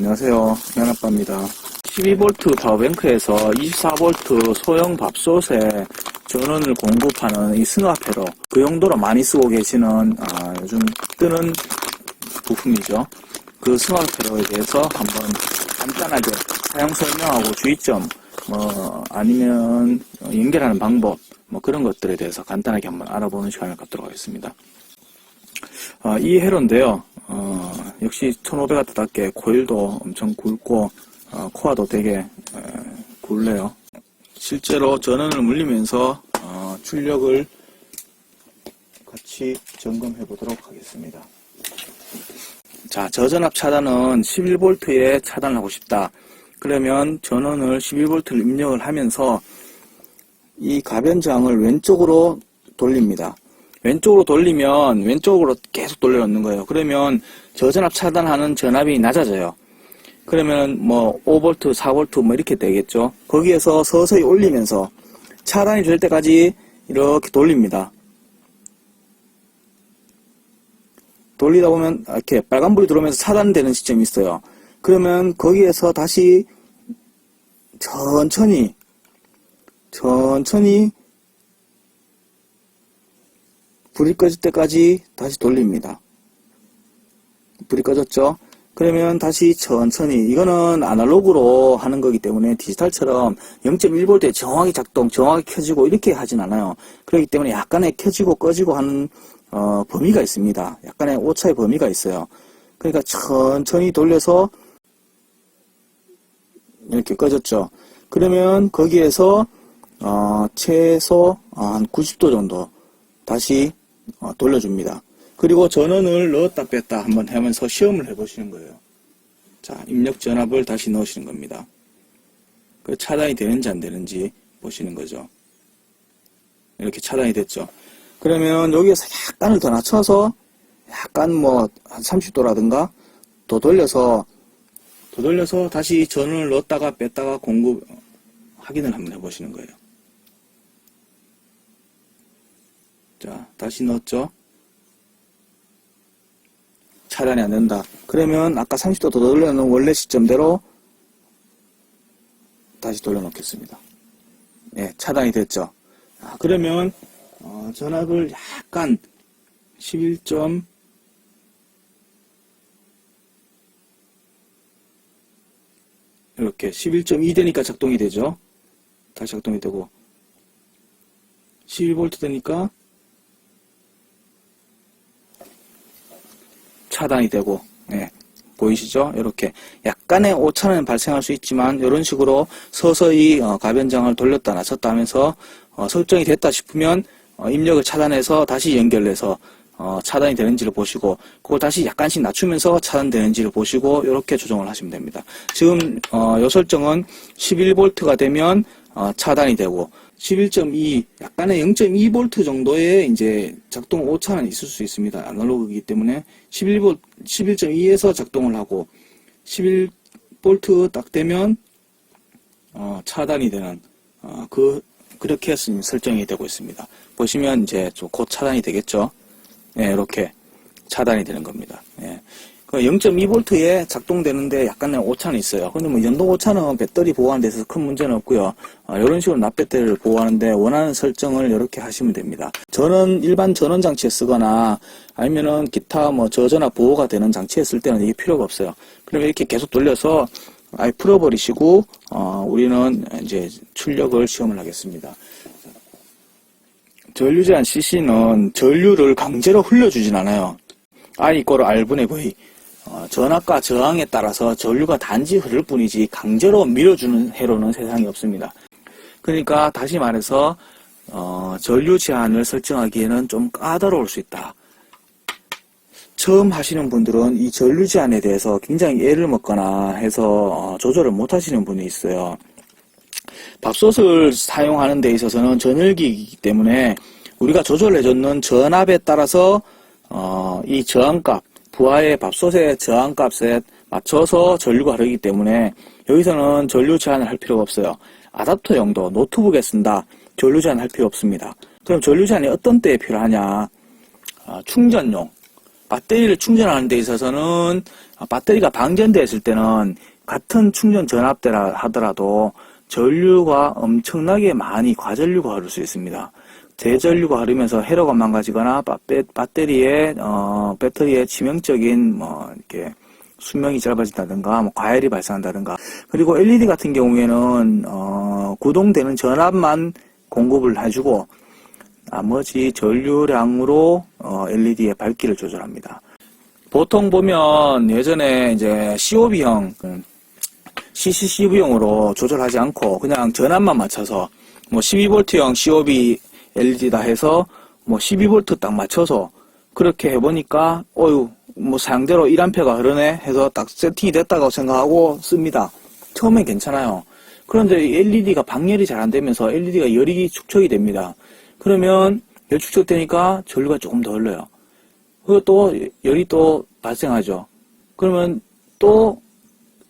안녕하세요. 연아빠입니다. 12V 파워뱅크에서 24V 소형 밥솥에 전원을 공급하는 이 승합회로 그 용도로 많이 쓰고 계시는 요즘 뜨는 부품이죠. 그 승합회로에 대해서 한번 간단하게 사용 설명하고 주의점, 아니면 연결하는 방법, 그런 것들에 대해서 간단하게 한번 알아보는 시간을 갖도록 하겠습니다. 이 회로인데요. 역시 1500W답게 코일도 엄청 굵고 코어도 되게 굵네요. 실제로 전원을 물리면서 출력을 같이 점검해 보도록 하겠습니다. 자, 저전압 차단은 11V에 차단을 하고 싶다. 그러면 전원을 11V를 입력을 하면서 이 가변장을 왼쪽으로 돌립니다. 왼쪽으로 돌리면 왼쪽으로 계속 돌려놓는 거예요. 그러면 저전압 차단하는 전압이 낮아져요. 그러면 5V, 4V 이렇게 되겠죠. 거기에서 서서히 올리면서 차단이 될 때까지 이렇게 돌립니다. 돌리다 보면 이렇게 빨간불이 들어오면서 차단되는 시점이 있어요. 그러면 거기에서 다시 천천히 불이 꺼질 때까지 다시 돌립니다. 불이 꺼졌죠? 그러면 다시 천천히, 이거는 아날로그로 하는 거기 때문에 디지털처럼 0.1V에 정확히 작동, 정확히 켜지고 이렇게 하진 않아요. 그렇기 때문에 약간의 켜지고 꺼지고 하는 범위가 있습니다. 약간의 오차의 범위가 있어요. 그러니까 천천히 돌려서 이렇게 꺼졌죠. 그러면 거기에서 최소 한 90도 정도 다시 돌려줍니다. 그리고 전원을 넣었다 뺐다 한번 하면서 시험을 해보시는 거예요. 자, 입력 전압을 다시 넣으시는 겁니다. 그 차단이 되는지 안 되는지 보시는 거죠. 이렇게 차단이 됐죠. 그러면 여기에서 약간을 더 낮춰서 약간 한 30도라든가 더 돌려서 다시 전원을 넣었다가 뺐다가 공급 확인을 한번 해보시는 거예요. 자, 다시 넣었죠. 차단이 안 된다. 그러면 아까 30도 더 돌려놓은 원래 시점대로 다시 돌려놓겠습니다. 네, 차단이 됐죠. 그러면 전압을 약간 11점 이렇게 11.2 되니까 작동이 되죠. 다시 작동이 되고 12V 되니까 차단이 되고, 보이시죠? 이렇게 약간의 오차는 발생할 수 있지만 이런 식으로 서서히 가변장을 돌렸다 낮췄다 하면서 설정이 됐다 싶으면 입력을 차단해서 다시 연결해서 차단이 되는지를 보시고, 그걸 다시 약간씩 낮추면서 차단되는지를 보시고 이렇게 조정을 하시면 됩니다. 지금 이 설정은 11V가 되면 차단이 되고 11.2, 약간의 0.2V 정도의 이제 작동 오차는 있을 수 있습니다. 아날로그이기 때문에 11.2에서 작동을 하고 11V 딱 되면 차단이 되는 그렇게 설정이 되고 있습니다. 보시면 이제 곧 차단이 되겠죠. 이렇게 차단이 되는 겁니다. 0.2V에 작동되는데 약간의 오차는 있어요. 근데 연동 오차는 배터리 보호하는 데 있어서 큰 문제는 없고요. 이런 식으로 납배터리를 보호하는데 원하는 설정을 이렇게 하시면 됩니다. 일반 전원 장치에 쓰거나 아니면은 기타 저전압 보호가 되는 장치에 쓸 때는 이게 필요가 없어요. 그러면 이렇게 계속 돌려서 아예 풀어버리시고 우리는 이제 출력을 시험을 하겠습니다. 전류 제한 CC는 전류를 강제로 흘려주진 않아요. I = R분의 V. 전압과 저항에 따라서 전류가 단지 흐를 뿐이지 강제로 밀어주는 회로는 세상에 없습니다. 그러니까 다시 말해서 전류 제한을 설정하기에는 좀 까다로울 수 있다. 처음 하시는 분들은 이 전류 제한에 대해서 굉장히 애를 먹거나 해서 조절을 못 하시는 분이 있어요. 밥솥을 사용하는 데 있어서는 전열기이기 때문에 우리가 조절해줬는 전압에 따라서 이 저항값, 부하의 밥솥의 저항값에 맞춰서 전류가 흐르기 때문에 여기서는 전류 제한을 할 필요가 없어요. 아답터 용도, 노트북에 쓴다. 전류 제한 할 필요 없습니다. 그럼 전류 제한이 어떤 때에 필요하냐? 충전용. 배터리를 충전하는 데 있어서는 배터리가 방전되어 있을 때는 같은 충전 전압대라 하더라도 전류가 엄청나게 많이 과전류가 흐를 수 있습니다. 대전류가 흐르면서 회로가 망가지거나 배터리에 치명적인 이렇게 수명이 짧아진다든가 과열이 발생한다든가. 그리고 LED 같은 경우에는 구동되는 전압만 공급을 해주고 나머지 전류량으로 LED의 밝기를 조절합니다. 보통 보면 예전에 이제 COB형, CCCV형으로 조절하지 않고 그냥 전압만 맞춰서 12V형 COB LED다 해서 12V 딱 맞춰서 그렇게 해보니까 사양대로 1A가 흐르네 해서 딱 세팅이 됐다고 생각하고 씁니다. 처음엔 괜찮아요. 그런데 LED가 방열이 잘 안 되면서 LED가 열이 축적이 됩니다. 그러면 열 축적되니까 전류가 조금 더 흘러요. 그리고 또 열이 또 발생하죠. 그러면 또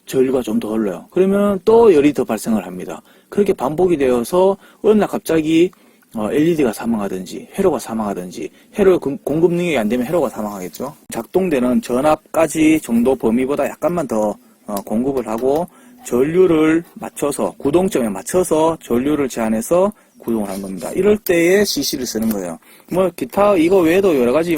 전류가 좀 더 흘러요. 그러면 또 열이 더 발생을 합니다. 그렇게 반복이 되어서 어느 날 갑자기 LED가 사망하든지 회로가 사망하든지, 회로 공급 능력이 안 되면 회로가 사망하겠죠. 작동되는 전압까지 정도 범위보다 약간만 더 공급을 하고 전류를 맞춰서, 구동점에 맞춰서 전류를 제한해서 구동을 한 겁니다. 이럴 때에 CC를 쓰는 거예요. 기타 이거 외에도 여러 가지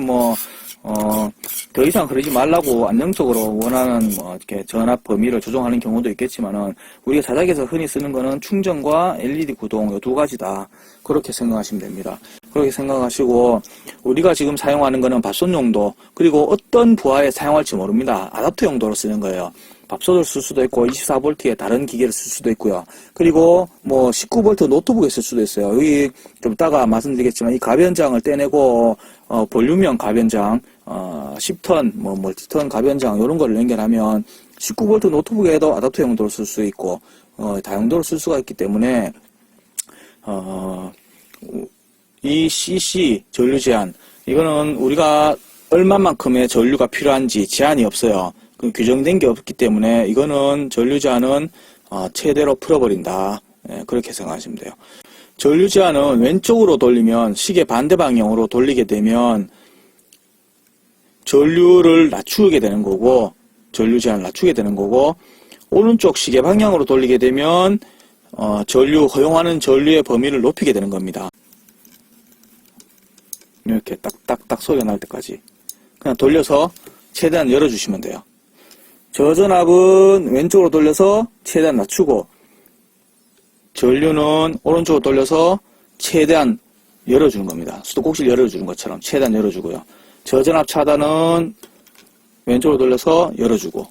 더 이상 그러지 말라고 안정적으로 원하는 이렇게 전압 범위를 조정하는 경우도 있겠지만은, 우리가 자작에서 흔히 쓰는 거는 충전과 LED 구동 이 두 가지다. 그렇게 생각하시면 됩니다. 그렇게 생각하시고, 우리가 지금 사용하는 거는 밥솥 용도, 그리고 어떤 부하에 사용할지 모릅니다. 아답터 용도로 쓰는 거예요. 밥솥을 쓸 수도 있고 24V의 다른 기계를 쓸 수도 있고요. 그리고 19V 노트북에 쓸 수도 있어요. 여기 좀 이따가 말씀드리겠지만 이 가변장을 떼내고 볼륨형 가변장, 10턴, 멀티턴 가변장 이런 거를 연결하면 19V 노트북에도 아답터 용도로 쓸 수 있고 다용도로 쓸 수가 있기 때문에 이 CC 전류 제한, 이거는 우리가 얼마만큼의 전류가 필요한지 제한이 없어요. 규정된 게 없기 때문에 이거는 전류 제한은 최대로 풀어버린다. 그렇게 생각하시면 돼요. 전류 제한은 왼쪽으로 돌리면, 시계 반대 방향으로 돌리게 되면 전류를 낮추게 되는 거고, 전류 제한을 낮추게 되는 거고, 오른쪽 시계 방향으로 돌리게 되면 허용하는 전류의 범위를 높이게 되는 겁니다. 이렇게 딱딱딱 소리가 날 때까지 그냥 돌려서 최대한 열어주시면 돼요. 저전압은 왼쪽으로 돌려서 최대한 낮추고, 전류는 오른쪽으로 돌려서 최대한 열어주는 겁니다. 수도꼭지를 열어주는 것처럼 최대한 열어주고요. 저전압 차단은 왼쪽으로 돌려서 열어주고,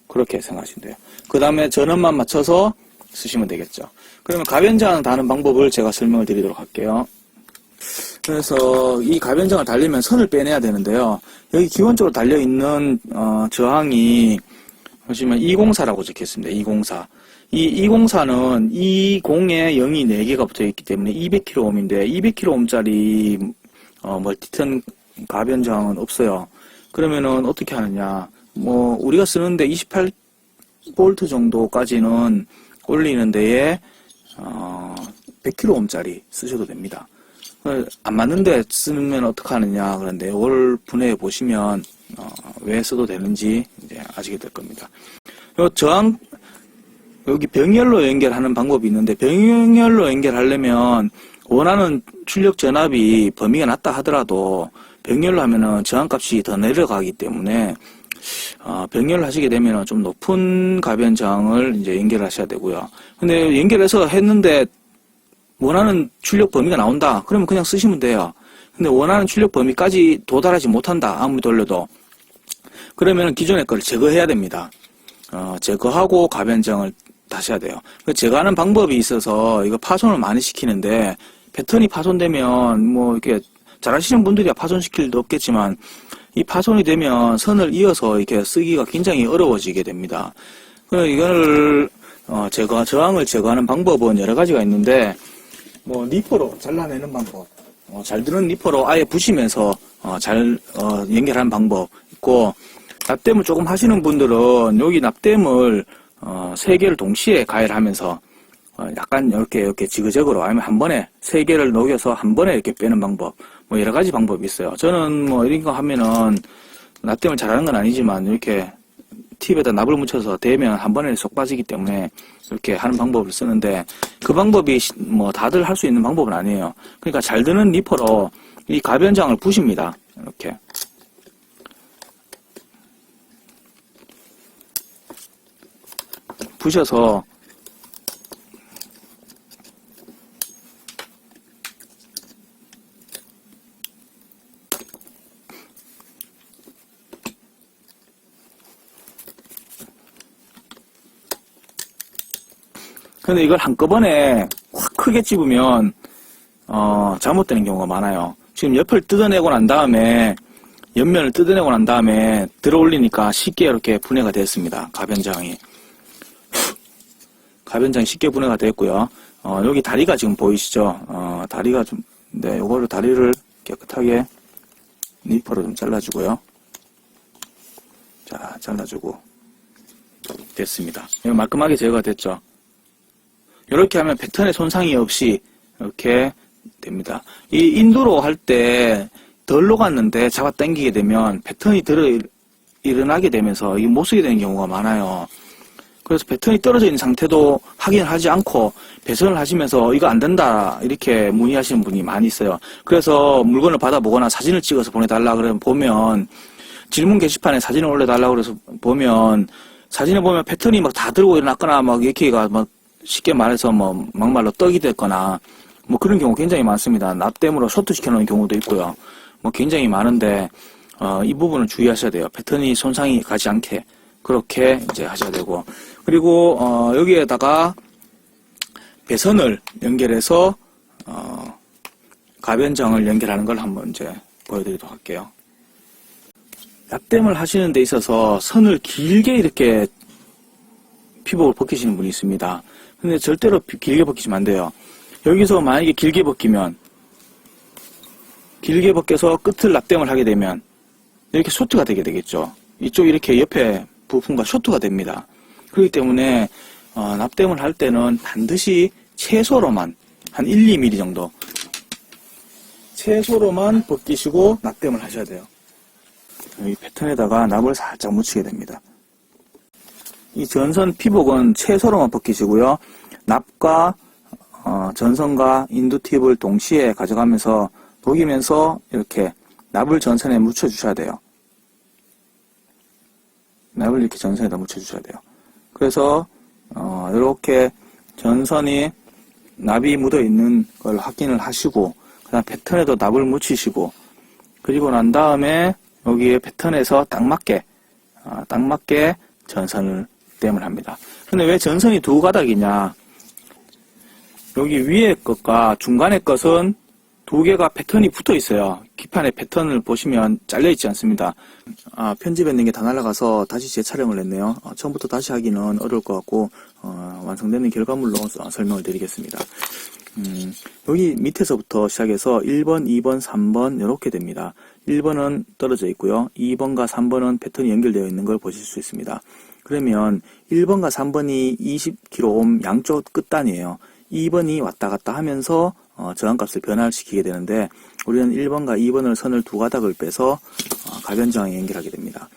그렇게 생각하시면 돼요. 그 다음에 전압만 맞춰서 쓰시면 되겠죠. 그러면 가변장을 다는 방법을 제가 설명을 드리도록 할게요. 그래서 이 가변장을 달리면 선을 빼내야 되는데요. 여기 기본적으로 달려있는 저항이 보시면 204라고 적혀있습니다. 204. 이 204는 20에 0이 4개가 붙어있기 때문에 200kΩ인데 200kΩ짜리 멀티턴 가변장은 없어요. 그러면은 어떻게 하느냐. 우리가 쓰는데 28V 정도까지는 올리는 데에 100kΩ짜리 쓰셔도 됩니다. 안 맞는데 쓰면 어떡하느냐. 그런데 이걸 분해해 보시면 왜 써도 되는지 이제 아시게 될 겁니다. 저항 여기 병렬로 연결하는 방법이 있는데, 병렬로 연결하려면 원하는 출력 전압이 범위가 낮다 하더라도 병렬로 하면은 저항값이 더 내려가기 때문에 병렬을 하시게 되면 좀 높은 가변장을 이제 연결하셔야 되고요. 근데 연결해서 했는데 원하는 출력 범위가 나온다. 그러면 그냥 쓰시면 돼요. 근데 원하는 출력 범위까지 도달하지 못한다. 아무리 돌려도. 그러면 기존의 걸 제거해야 됩니다. 제거하고 가변장을 다시 해야 돼요. 제거하는 방법이 있어서 이거 파손을 많이 시키는데, 패턴이 파손되면 이렇게 잘하시는 분들이야 파손시킬 일도 없겠지만, 이 파손이 되면 선을 이어서 이렇게 쓰기가 굉장히 어려워지게 됩니다. 이거를 저항을 제거하는 방법은 여러 가지가 있는데, 니퍼로 잘라내는 방법, 잘 드는 니퍼로 아예 부시면서 잘 연결하는 방법 있고, 납땜을 조금 하시는 분들은 여기 납땜을 3개를 동시에 가열하면서 약간 이렇게 지그재그로, 아니면 한 번에 3개를 녹여서 한 번에 이렇게 빼는 방법, 뭐 여러 가지 방법이 있어요. 저는 뭐 이런 거 하면은 납땜을 잘하는 건 아니지만 이렇게 팁에다 납을 묻혀서 대면 한 번에 쏙 빠지기 때문에 이렇게 하는 방법을 쓰는데, 그 방법이 뭐 다들 할 수 있는 방법은 아니에요. 그러니까 잘 드는 니퍼로 이 가변장을 부십니다. 이렇게. 부셔서 근데 이걸 한꺼번에 확 크게 찝으면 잘못되는 경우가 많아요. 지금 옆을 뜯어내고 난 다음에 옆면을 뜯어내고 난 다음에 들어올리니까 쉽게 이렇게 분해가 됐습니다. 가변장이 쉽게 분해가 됐고요. 여기 다리가 지금 보이시죠? 다리가 좀, 네, 요거를 다리를 깨끗하게 니퍼로 좀 잘라주고요. 자, 잘라주고 됐습니다. 이거 말끔하게 제거가 됐죠? 이렇게 하면 패턴에 손상이 없이 이렇게 됩니다. 이 인도로 할 때 덜 녹았는데 잡아 당기게 되면 패턴이 일어나게 되면서 이게 못 쓰게 되는 경우가 많아요. 그래서 패턴이 떨어져 있는 상태도 확인을 하지 않고 배선을 하시면서 이거 안 된다 이렇게 문의하시는 분이 많이 있어요. 그래서 물건을 받아보거나 사진을 찍어서 보내달라 그러면 보면 질문 게시판에 사진을 올려달라 그래서 보면 사진에 보면 패턴이 막 다 들고 일어났거나 막 이렇게가 막 쉽게 말해서 뭐 막말로 떡이 됐거나 뭐 그런 경우 굉장히 많습니다. 납땜으로 쇼트 시켜놓은 경우도 있고요. 뭐 굉장히 많은데 이 부분은 주의하셔야 돼요. 패턴이 손상이 가지 않게 그렇게 이제 하셔야 되고, 그리고 여기에다가 배선을 연결해서 가변장을 연결하는 걸 한번 이제 보여드리도록 할게요. 납땜을 하시는 데 있어서 선을 길게 이렇게 피복을 벗기시는 분이 있습니다. 근데 절대로 길게 벗기시면 안 돼요. 여기서 만약에 길게 벗기면, 길게 벗겨서 끝을 납땜을 하게 되면 이렇게 쇼트가 되게 되겠죠. 이쪽 이렇게 옆에 부품과 쇼트가 됩니다. 그렇기 때문에 납땜을 할 때는 반드시 최소로만 한 1, 2mm 정도 최소로만 벗기시고 납땜을 하셔야 돼요. 여기 패턴에다가 납을 살짝 묻히게 됩니다. 이 전선 피복은 최소로만 벗기시고요. 납과 전선과 인두 팁을 동시에 가져가면서 녹이면서 이렇게 납을 전선에 묻혀 주셔야 돼요. 납을 이렇게 전선에다 묻혀 주셔야 돼요. 그래서 이렇게 전선이 납이 묻어 있는 걸 확인을 하시고, 그다음 패턴에도 납을 묻히시고, 그리고 난 다음에 여기에 패턴에서 딱 맞게 전선을 땜을 합니다. 근데 왜 전선이 두 가닥이냐? 여기 위에 것과 중간의 것은 두 개가 패턴이 붙어 있어요. 기판의 패턴을 보시면 잘려 있지 않습니다. 편집했는 게 다 날아가서 다시 재촬영을 했네요. 처음부터 다시 하기는 어려울 것 같고 완성되는 결과물로 설명을 드리겠습니다. 여기 밑에서부터 시작해서 1번, 2번, 3번 이렇게 됩니다. 1번은 떨어져 있고요. 2번과 3번은 패턴이 연결되어 있는 걸 보실 수 있습니다. 그러면 1번과 3번이 20kΩ 양쪽 끝단이에요. 2번이 왔다 갔다 하면서 저항값을 변화시키게 되는데, 우리는 1번과 2번을 선을 두 가닥을 빼서 가변저항에 연결하게 됩니다.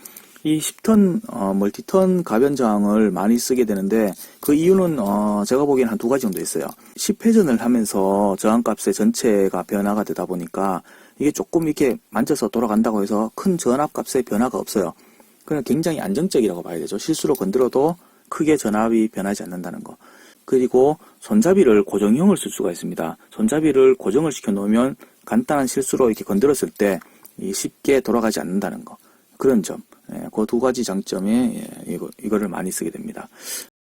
이 10턴 멀티턴 가변저항을 많이 쓰게 되는데, 그 이유는 제가 보기엔 한 두 가지 정도 있어요. 10회전을 하면서 저항값의 전체가 변화가 되다 보니까 이게 조금 이렇게 만져서 돌아간다고 해서 큰 전압값의 변화가 없어요. 그냥 굉장히 안정적이라고 봐야 되죠. 실수로 건드려도 크게 전압이 변하지 않는다는 거. 그리고 손잡이를 고정형을 쓸 수가 있습니다. 손잡이를 고정을 시켜 놓으면 간단한 실수로 이렇게 건드렸을 때 쉽게 돌아가지 않는다는 거. 그런 점. 그 두 가지 장점에 이거를 많이 쓰게 됩니다.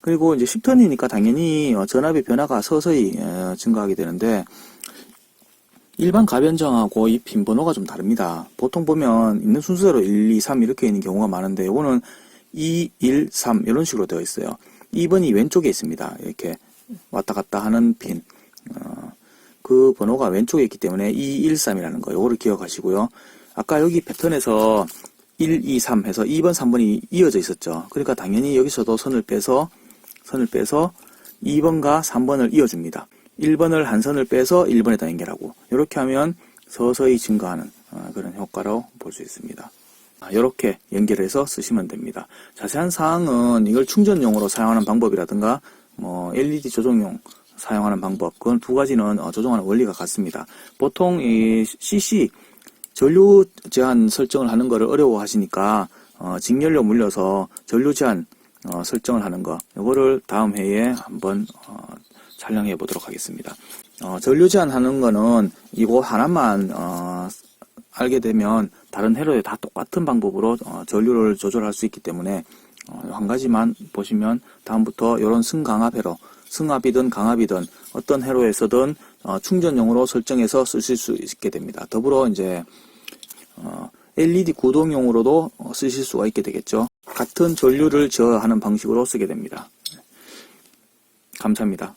그리고 이제 10턴이니까 당연히 전압의 변화가 서서히 증가하게 되는데, 일반 가변정하고 이 핀 번호가 좀 다릅니다. 보통 보면 있는 순서대로 1, 2, 3 이렇게 있는 경우가 많은데, 이거는 2, 1, 3 이런 식으로 되어 있어요. 2번이 왼쪽에 있습니다. 이렇게 왔다 갔다 하는 핀. 그 번호가 왼쪽에 있기 때문에 2, 1, 3이라는 거, 요거를 기억하시고요. 아까 여기 패턴에서 1, 2, 3 해서 2번, 3번이 이어져 있었죠. 그러니까 당연히 여기서도 선을 빼서 2번과 3번을 이어줍니다. 1번을 한 선을 빼서 1번에다 연결하고, 이렇게 하면 서서히 증가하는 그런 효과로 볼 수 있습니다. 이렇게 연결해서 쓰시면 됩니다. 자세한 사항은 이걸 충전용으로 사용하는 방법이라든가 LED 조정용 사용하는 방법, 그건 두 가지는 조정하는 원리가 같습니다. 보통 이 CC 전류 제한 설정을 하는 거를 어려워하시니까 직연료 물려서 전류 제한 설정을 하는 거, 이거를 다음 회에 한번 촬영해 보도록 하겠습니다. 전류 제한하는 거는 이거 하나만 알게 되면 다른 회로에 다 똑같은 방법으로 전류를 조절할 수 있기 때문에 한 가지만 보시면 다음부터 이런 승강압 회로, 승압이든 강압이든 어떤 회로에서든 충전용으로 설정해서 쓰실 수 있게 됩니다. 더불어 이제 LED 구동용으로도 쓰실 수가 있게 되겠죠. 같은 전류를 저하는 방식으로 쓰게 됩니다. 감사합니다.